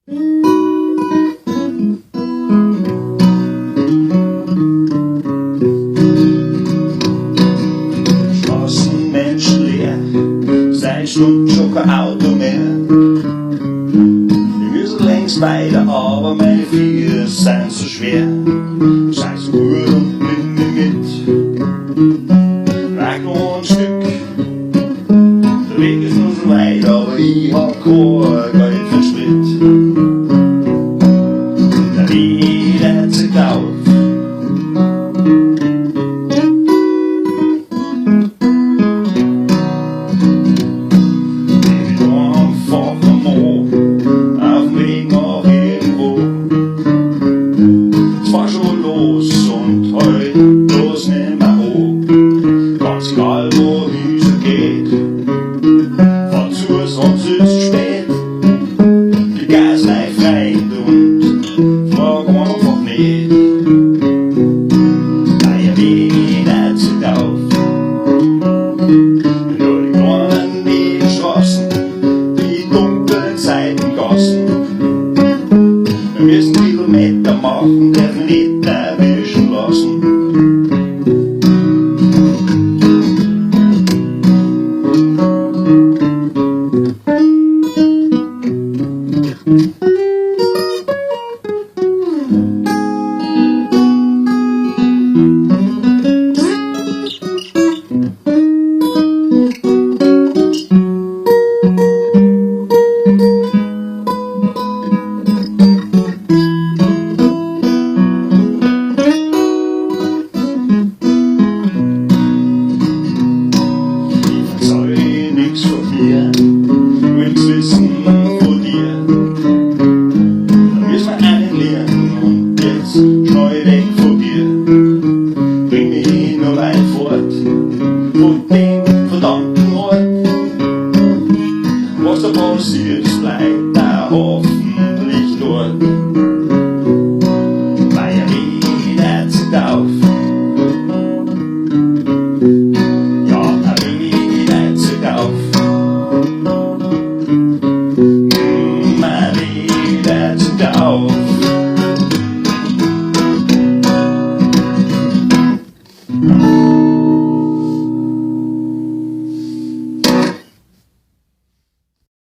Straßen menschenleer, seit Stunden schon kein Auto mehr. Wir müssen längst weiter, aber meine Füße sind so schwer. Scheiß gut und nimm mich mit, reich noch ein Stück. Der Weg ist nur so weit, aber ich hab kein Geld für den Sprit. Der Weda ziagt auf. Egal wo Hüse geht, fahr zu, sonst ist's spät. Die Gas bleibt frei und frag einfach nicht. Der Weda ziagt auf. Nur die kleinen Nebenstraßen, die dunklen Seitengassen. Wir müssen Kilometer machen, dürfen nicht erwischen lassen.